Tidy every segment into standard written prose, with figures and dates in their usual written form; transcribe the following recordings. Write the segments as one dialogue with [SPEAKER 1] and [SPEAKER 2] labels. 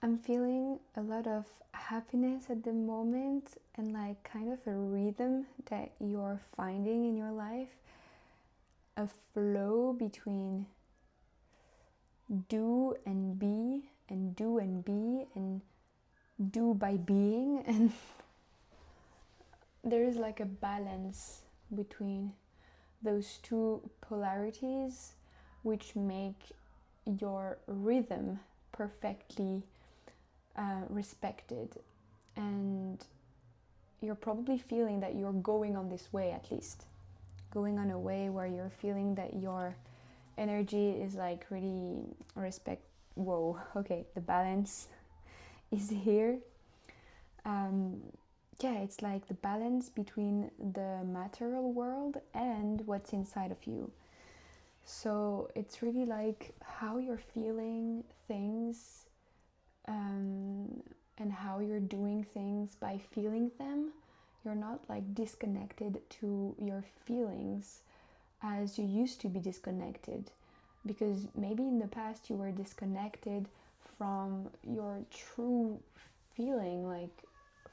[SPEAKER 1] I'm feeling a lot of happiness at the moment and like kind of a rhythm that you're finding in your life, a flow between do and be and do and be and do by being, and there is like a balance between those two polarities which make your rhythm perfectly respected. And you're probably feeling that you're going on this way, at least going on a way where you're feeling that your energy is like really respect. Whoa, okay, the balance is here. um, yeah, it's like the balance between the material world and what's inside of you. So it's really like how you're feeling things, um, and how you're doing things by feeling them. You're not like disconnected to your feelings as you used to be disconnected, because maybe in the past you were disconnected from your true feeling, like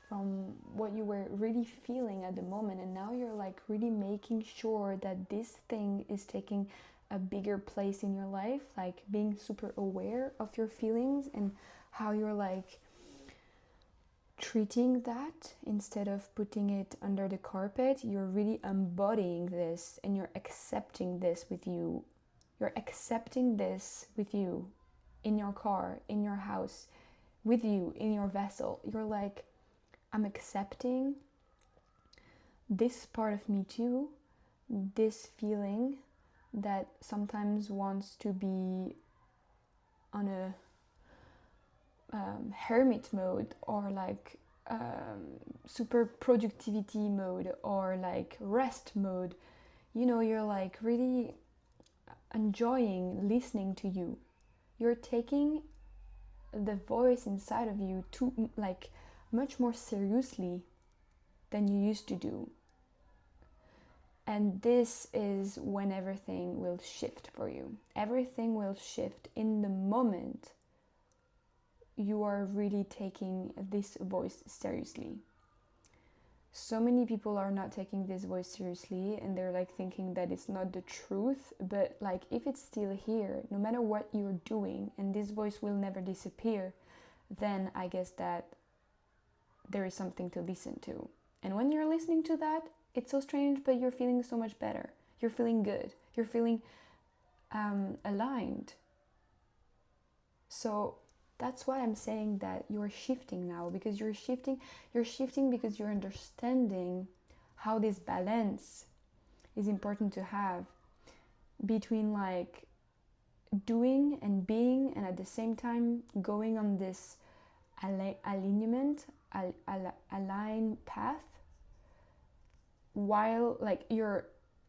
[SPEAKER 1] from what you were really feeling at the moment, and now you're like really making sure that this thing is taking a bigger place in your life, like being super aware of your feelings and how you're like treating that instead of putting it under the carpet. You're really embodying this and you're accepting this with you. You're accepting this with you in your car, in your house, with you in your vessel. You're like, I'm accepting this part of me too, this feeling that sometimes wants to be on a hermit mode, or like super productivity mode, or like rest mode. You know, you're like really enjoying listening to you. You're taking the voice inside of you to like much more seriously than you used to do. And this is when everything will shift for you. Everything will shift in the moment you are really taking this voice seriously. So many people are not taking this voice seriously, and they're like thinking that it's not the truth. But like, if it's still here, no matter what you're doing, and this voice will never disappear, then I guess that there is something to listen to. And when you're listening to that, it's so strange, but you're feeling so much better. You're feeling good. You're feeling aligned. So that's why I'm saying that you're shifting now, because you're shifting because you're understanding how this balance is important to have between like doing and being, and at the same time going on this alignment, align path, while like you're,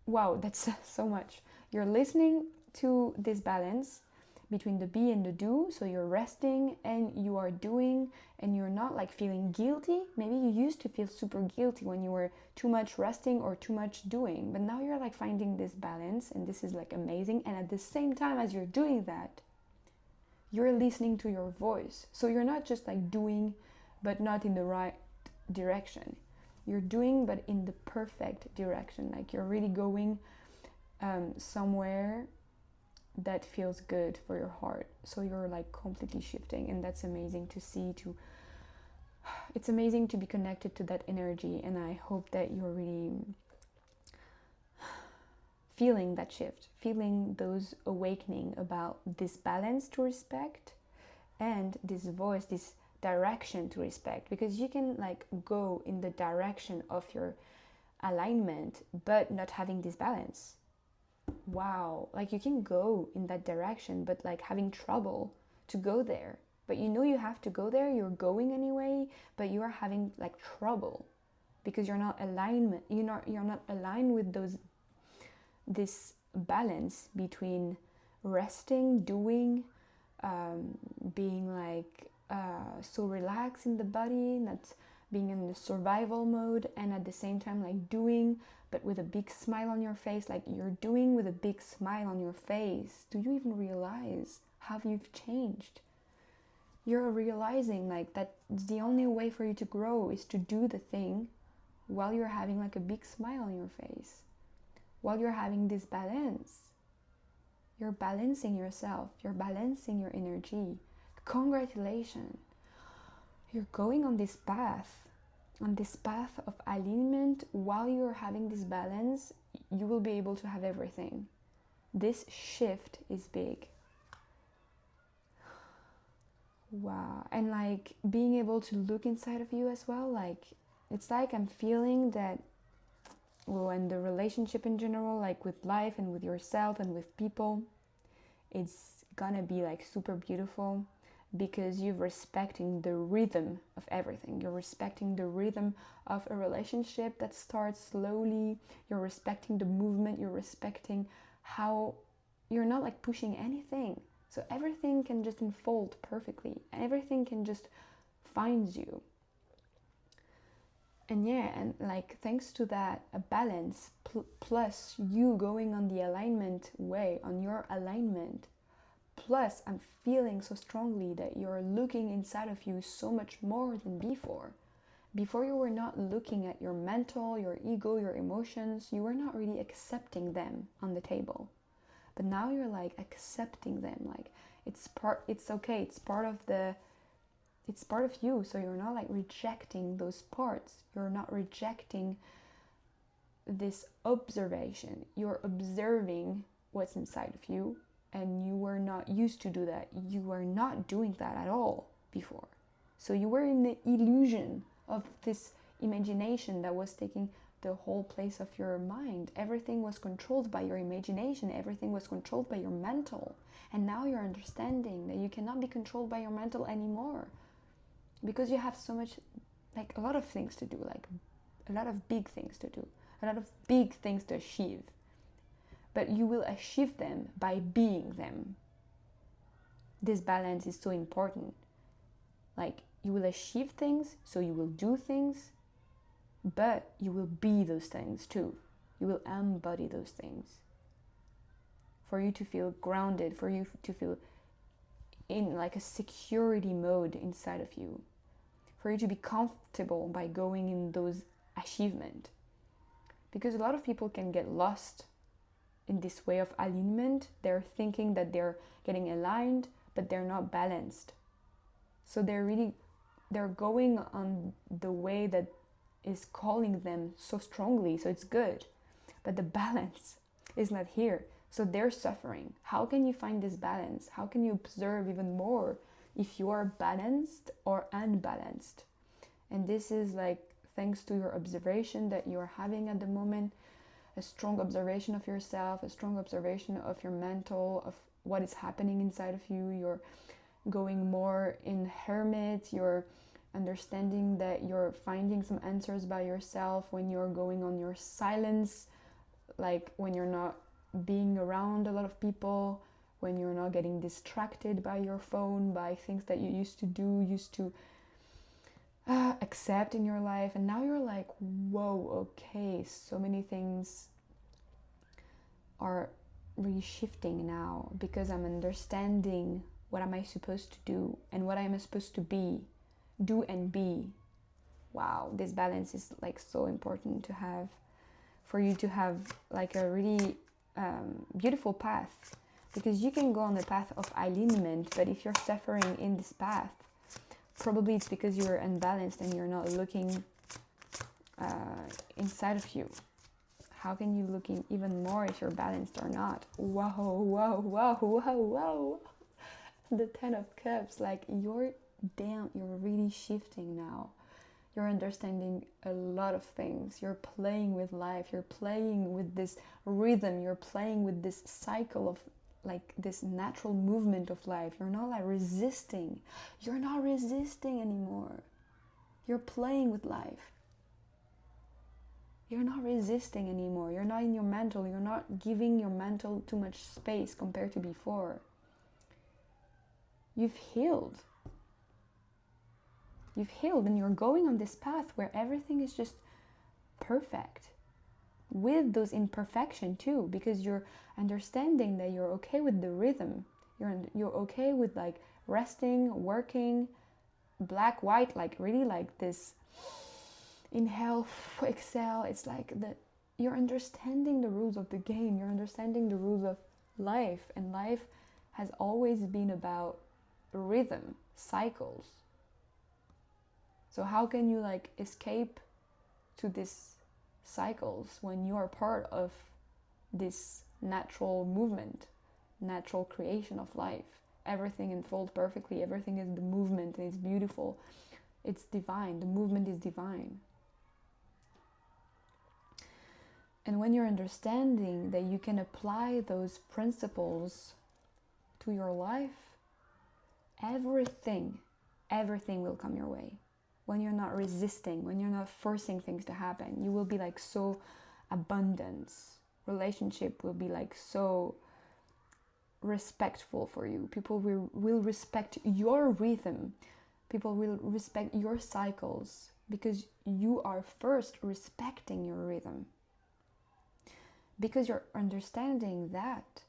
[SPEAKER 1] wow, that's so much. You're listening to this balance between the be and the do. So you're resting and you are doing, and you're not like feeling guilty. Maybe you used to feel super guilty when you were too much resting or too much doing, but now you're like finding this balance, and this is like amazing. And at the same time as you're doing that, you're listening to your voice. So you're not just like doing but not in the right direction. You're doing but in the perfect direction. Like you're really going somewhere that feels good for your heart. So you're like completely shifting, and that's amazing to see. It's amazing to be connected to that energy, and I hope that you're really feeling that shift, feeling those awakening about this balance to respect, and this voice, this direction to respect, because you can like go in the direction of your alignment but not having this balance. Wow, like you can go in that direction but like having trouble to go there, but you know you have to go there, you're going anyway, but you are having like trouble because you're not aligned with those, this balance between resting, doing, being like so relaxed in the body, not being in the survival mode, and at the same time like doing but with a big smile on your face. Like you're doing with a big smile on your face. Do you even realize how you've changed? you're realizing like that the only way for you to grow is to do the thing while you're having like a big smile on your face, while you're having this balance. You're balancing yourself, you're balancing your energy. Congratulations. You're going on this path of alignment. While you're having this balance, you will be able to have everything. This shift is big. Wow. And like being able to look inside of you as well, like it's like I'm feeling that, well, and the relationship in general, like with life and with yourself and with people, it's gonna be like super beautiful, because you're respecting the rhythm of everything. You're respecting the rhythm of a relationship that starts slowly. You're respecting the movement. You're respecting how you're not like pushing anything. So everything can just unfold perfectly. Everything can just find you. And yeah, and like thanks to that, a balance plus you going on the alignment way, on your alignment. Plus, I'm feeling so strongly that you're looking inside of you so much more than before. Before, you were not looking at your mental, your ego, your emotions. You were not really accepting them on the table. But now you're like accepting them. Like it's okay. It's part of you. So you're not like rejecting those parts. You're not rejecting this observation. You're observing what's inside of you. And you were not used to do that. You were not doing that at all before. So you were in the illusion of this imagination that was taking the whole place of your mind. Everything was controlled by your imagination. Everything was controlled by your mental. And now you're understanding that you cannot be controlled by your mental anymore. Because you have so much, like a lot of things to do, like a lot of big things to do, a lot of big things to achieve. But you will achieve them by being them. This balance is so important. Like you will achieve things, so you will do things, but you will be those things too. You will embody those things. For you to feel grounded, for you to feel in like a security mode inside of you. For you to be comfortable by going in those achievements. Because a lot of people can get lost in this way of alignment. They're thinking that they're getting aligned, but they're not balanced. So they're going on the way that is calling them so strongly, so it's good. But the balance is not here. So they're suffering. How can you find this balance? How can you observe even more if you are balanced or unbalanced? And this is like thanks to your observation that you're having at the moment, a strong observation of yourself, a strong observation of your mental, of what is happening inside of you. You're going more in hermit. You're understanding that you're finding some answers by yourself when you're going on your silence, like when you're not being around a lot of people, when you're not getting distracted by your phone, by things that you used to accept in your life. And now you're like, whoa, okay, so many things are really shifting now, because I'm understanding what am I supposed to do and what I'm supposed to do and be. Wow, this balance is like so important to have, for you to have like a really beautiful path. Because you can go on the path of alignment, but if you're suffering in this path, probably it's because you're unbalanced and you're not looking inside of you. How can you look in even more if you're balanced or not? Whoa, whoa, whoa, whoa, whoa. The 10 of Cups, like you're really shifting now. You're understanding a lot of things. You're playing with life. You're playing with this rhythm. You're playing with this cycle of like this natural movement of life. You're not like resisting. You're not resisting anymore. You're playing with life. You're not resisting anymore. You're not in your mental. You're not giving your mental too much space compared to before. You've healed. You've healed, and you're going on this path where everything is just perfect, with those imperfections because you're understanding that you're okay with the rhythm. You're okay with like resting, working, black, white, like really like this inhale, exhale. It's like that you're understanding the rules of the game, you're understanding the rules of life, and life has always been about rhythm, cycles. So how can you like escape to these cycles when you are part of this natural movement, natural creation of life? Everything unfolds perfectly, everything is the movement, and it's beautiful, it's divine, the movement is divine. And when you're understanding that you can apply those principles to your life, everything will come your way. When you're not resisting, when you're not forcing things to happen, you will be like so abundant. Relationship will be like so respectful for you. People will respect your rhythm. People will respect your cycles because you are first respecting your rhythm. Because you're understanding that,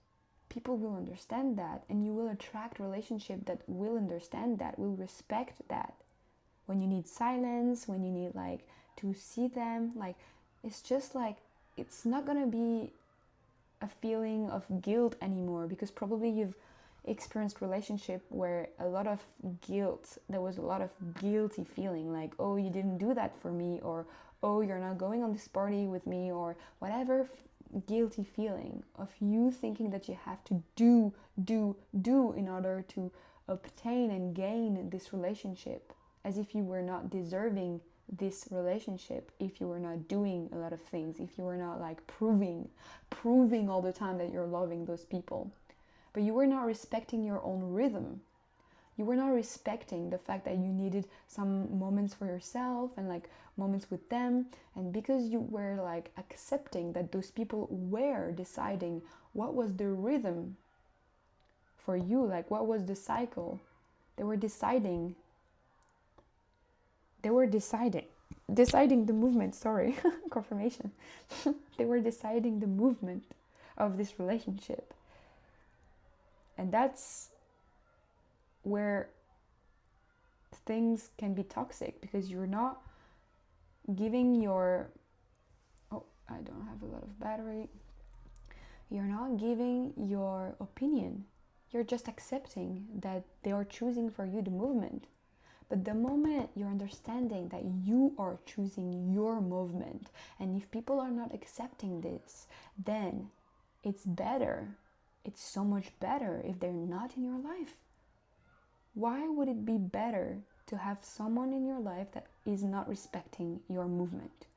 [SPEAKER 1] people will understand that, and you will attract relationship that will understand that, will respect that. When you need silence, when you need like to see them, like it's just like it's not gonna be a feeling of guilt anymore, because probably you've experienced relationship where a lot of guilt, there was a lot of guilty feeling, like, oh, you didn't do that for me, or oh, you're not going on this party with me, or whatever guilty feeling of you thinking that you have to do in order to obtain and gain this relationship, as if you were not deserving this relationship, if you were not doing a lot of things, if you were not like proving all the time that you're loving those people. But you were not respecting your own rhythm. You were not respecting the fact that you needed some moments for yourself and like moments with them. And because you were like accepting that those people were deciding what was the rhythm for you, like what was the cycle, they were deciding the movement, sorry, confirmation. They were deciding the movement of this relationship. And that's where things can be toxic, because you're not giving your, oh, I don't have a lot of battery. You're not giving your opinion. You're just accepting that they are choosing for you the movement. But the moment you're understanding that you are choosing your movement, and if people are not accepting this, then it's better. It's so much better if they're not in your life. Why would it be better to have someone in your life that is not respecting your movement,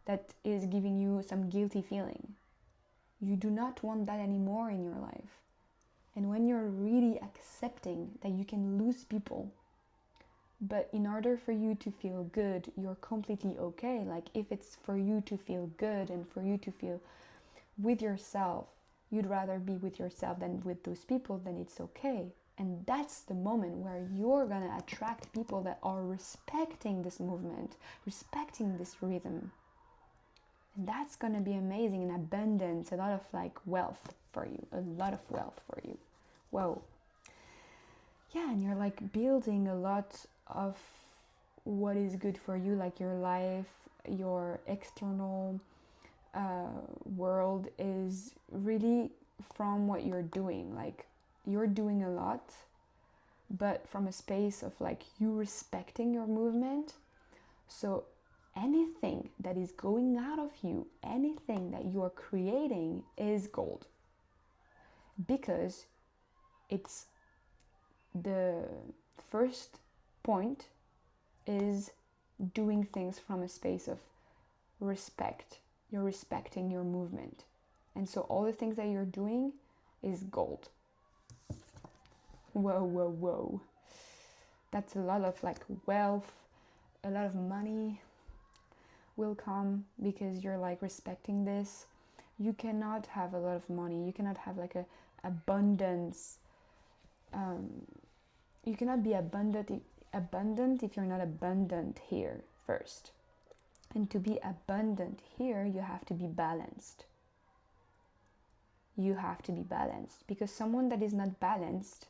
[SPEAKER 1] that is giving you some guilty feeling? You do not want that anymore in your life. And when you're really accepting that you can lose people, but in order for you to feel good, you're completely okay. Like if it's for you to feel good and for you to feel with yourself, you'd rather be with yourself than with those people, then it's okay. And that's the moment where you're gonna attract people that are respecting this movement, respecting this rhythm. And that's gonna be amazing and abundance, a lot of like wealth for you, a lot of wealth for you. Whoa. Yeah, and you're like building a lot of what is good for you, like your life, your external world is really from what you're doing. Like you're doing a lot, but from a space of like you respecting your movement. So anything that is going out of you, anything that you are creating is gold, because it's the first point is doing things from a space of respect. You're respecting your movement, and so all the things that you're doing is gold. Whoa, that's a lot of like wealth, a lot of money will come because you're like respecting this. You cannot have a lot of money, you cannot have like a abundance, you cannot be abundant if you're not abundant here first. And to be abundant here, you have to be balanced. You have to be balanced, because someone that is not balanced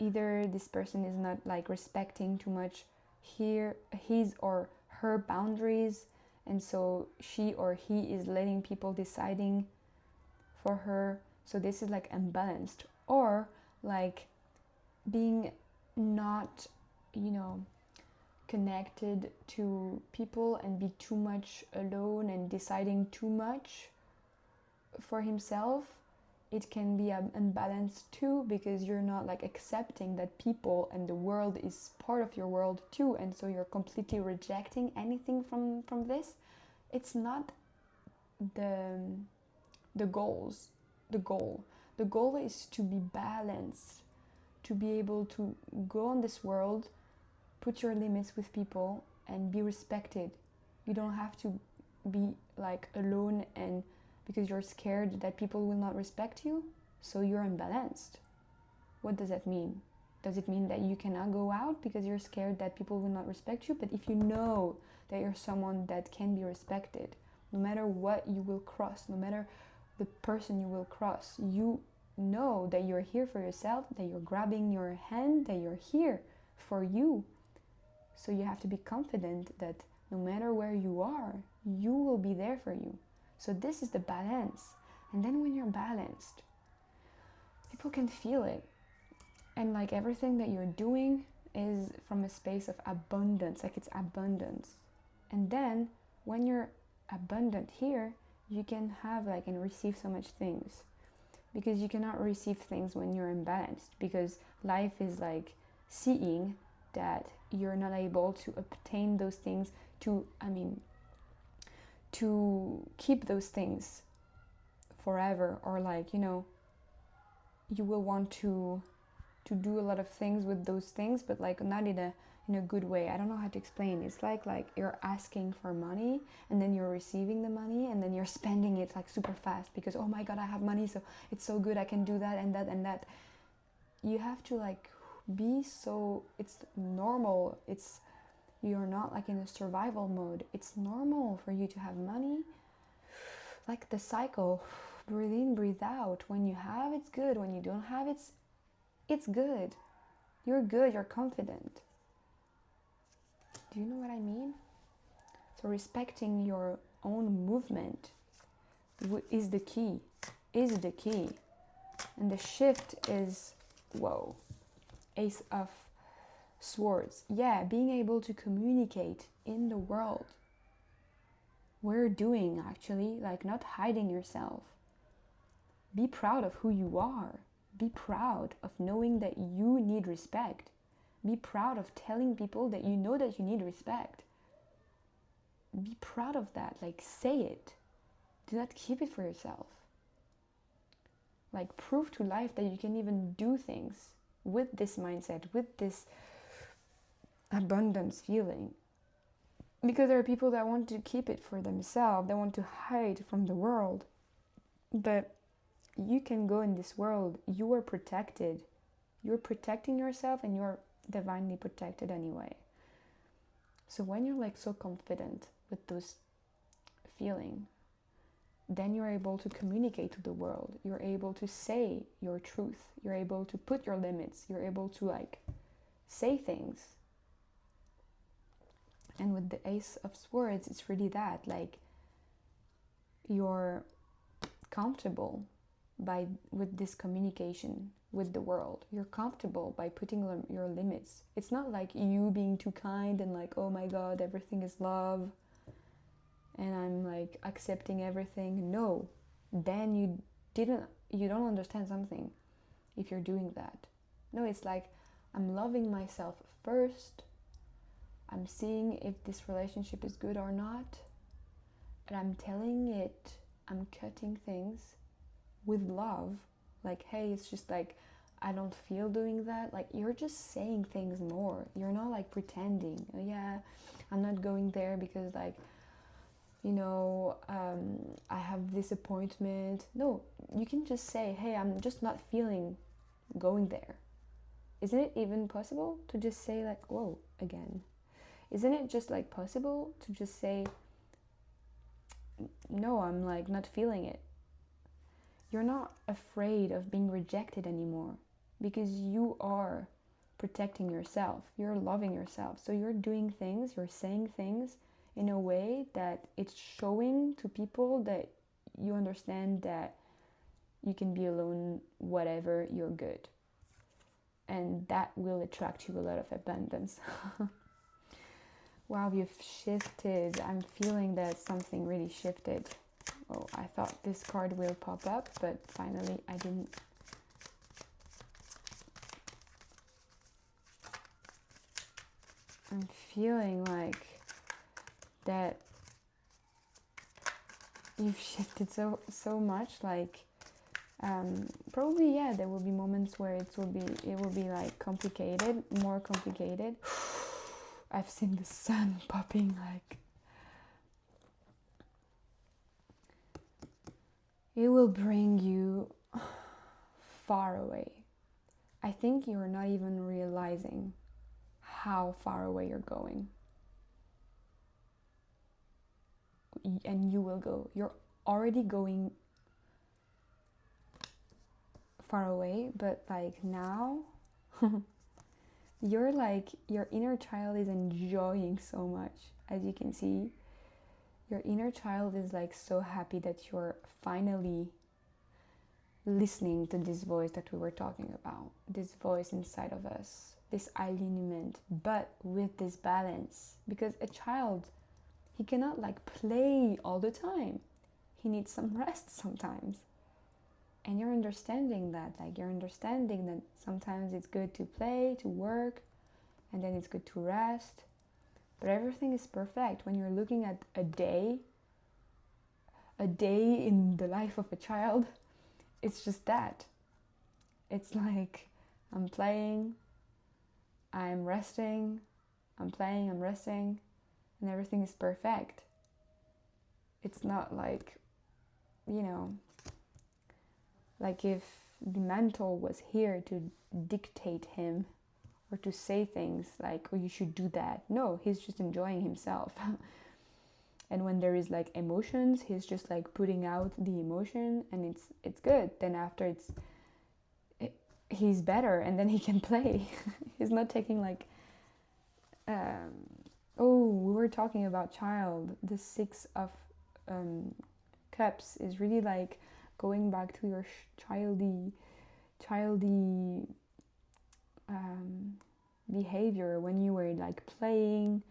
[SPEAKER 1] either this person is not like respecting too much his or her boundaries, and so she or he is letting people deciding for her. So this is like unbalanced, or like being not, you know, connected to people and be too much alone and deciding too much for himself. It can be unbalanced too, because you're not like accepting that people and the world is part of your world too, and so you're completely rejecting anything from this. It's not the the goals the goal. The goal is to be balanced, to be able to go on this world, put your limits with people, and be respected. You don't have to be like alone and because you're scared that people will not respect you, so you're unbalanced. What does that mean? Does it mean that you cannot go out because you're scared that people will not respect you? But if you know that you're someone that can be respected, no matter what you will cross, no matter the person you will cross, you know that you're here for yourself, that you're grabbing your hand, that you're here for you. So you have to be confident that no matter where you are, you will be there for you. So this is the balance. And then when you're balanced, people can feel it. And like everything that you're doing is from a space of abundance, like it's abundance. And then when you're abundant here, you can have like and receive so much things, because you cannot receive things when you're imbalanced, because life is like seeing that you're not able to obtain those things, to keep those things forever, or like, you know, you will want to do a lot of things with those things, but like not in a good way. I don't know how to explain. It's like you're asking for money, and then you're receiving the money, and then you're spending it like super fast because, oh my god, I have money, so it's so good, I can do that and that and that. You have to like be so, it's normal. It's, you're not like in a survival mode. It's normal for you to have money, like the cycle, breathe in, breathe out. When you have, it's good. When you don't have, it's good. You're good, you're confident. Do you know what I mean? So respecting your own movement is the key. And the shift is, whoa, Ace of Swords. Yeah, being able to communicate in the world. We're doing actually, like not hiding yourself. Be proud of who you are. Be proud of knowing that you need respect. Be proud of telling people that you know that you need respect. Be proud of that. Like, say it. Do not keep it for yourself. Like, prove to life that you can even do things with this mindset, with this abundance feeling. Because there are people that want to keep it for themselves. They want to hide from the world. But you can go in this world. You are protected. You're protecting yourself, and you're divinely protected anyway. So when you're like so confident with those feeling, then you're able to communicate to the world. You're able to say your truth. You're able to put your limits. You're able to like say things. And with the Ace of Swords, it's really that, like, you're comfortable with this communication with the world. You're comfortable by putting your limits. It's not like you being too kind and like, oh my god, everything is love and I'm like accepting everything. No, then you don't understand something if you're doing that. No, it's like, I'm loving myself first. I'm seeing if this relationship is good or not, and I'm telling it, I'm cutting things with love. Like, hey, it's just like, I don't feel doing that. Like, you're just saying things more. You're not like pretending, oh yeah, I'm not going there because like, you know, I have this appointment. No, you can just say, hey, I'm just not feeling going there. Isn't it even possible to just say like, whoa, again? Isn't it just like possible to just say, no, I'm like not feeling it? You're not afraid of being rejected anymore, because you are protecting yourself, you're loving yourself. So you're doing things, you're saying things in a way that it's showing to people that you understand that you can be alone, whatever, you're good. And that will attract you a lot of abundance. Wow, you've shifted. I'm feeling that something really shifted. Oh, I thought this card will pop up, but finally I didn't. I'm feeling like that you've shifted so much. Like probably, yeah, there will be moments where it will be like complicated, more complicated. I've seen the sun popping, like it will bring you far away. I think you're not even realizing how far away you're going. And you will go. You're already going far away, but like now you're like, your inner child is enjoying so much. As you can see, your inner child is like so happy that you're finally listening to this voice that we were talking about, this voice inside of us, this alignment, but with this balance. Because a child, he cannot like play all the time. He needs some rest sometimes. And you're understanding that, like you're understanding that sometimes it's good to play, to work, and then it's good to rest. But everything is perfect. When you're looking at a day in the life of a child, it's just that. It's like, I'm playing, I'm resting, I'm playing, I'm resting, and everything is perfect. It's not like, you know, like if the mentor was here to dictate him or to say things like, oh, you should do that. No, he's just enjoying himself. And when there is like emotions, he's just like putting out the emotion, and it's good. Then after he's better, and then he can play. He's not taking like, oh, we were talking about child. The 6 of Cups is really like going back to your childy behavior when you were like playing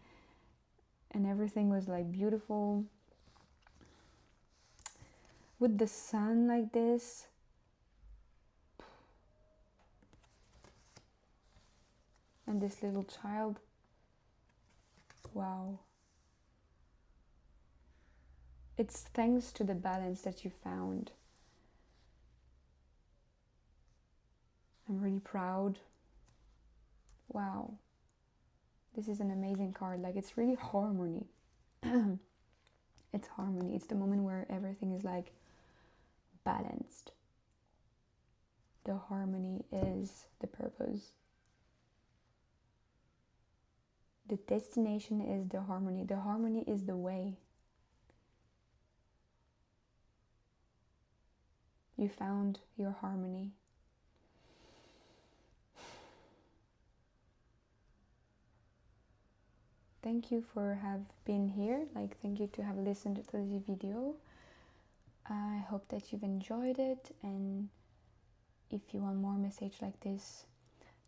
[SPEAKER 1] and everything was like beautiful with the sun like this. And this little child, wow. It's thanks to the balance that you found. I'm really proud. Wow. This is an amazing card. Like, it's really harmony. It's harmony. It's the moment where everything is like balanced. The harmony is the purpose. The destination is the harmony. The harmony is the way. You found your harmony. Thank you for have been here. Like, thank you to have listened to this video. I hope that you've enjoyed it, and if you want more message like this,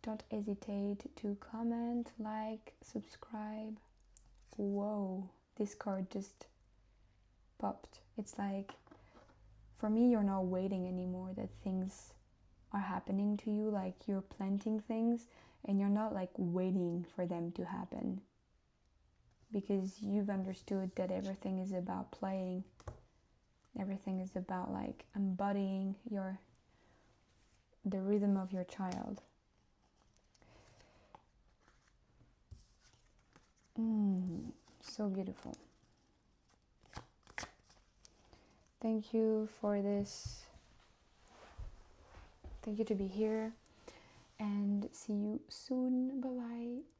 [SPEAKER 1] don't hesitate to comment, like, subscribe. Whoa, this card just popped. It's like, for me, you're not waiting anymore that things are happening to you. Like, you're planting things and you're not like waiting for them to happen, because you've understood that everything is about playing. Everything is about like embodying the rhythm of your child. So beautiful. Thank you for this. Thank you to be here, and see you soon. Bye bye.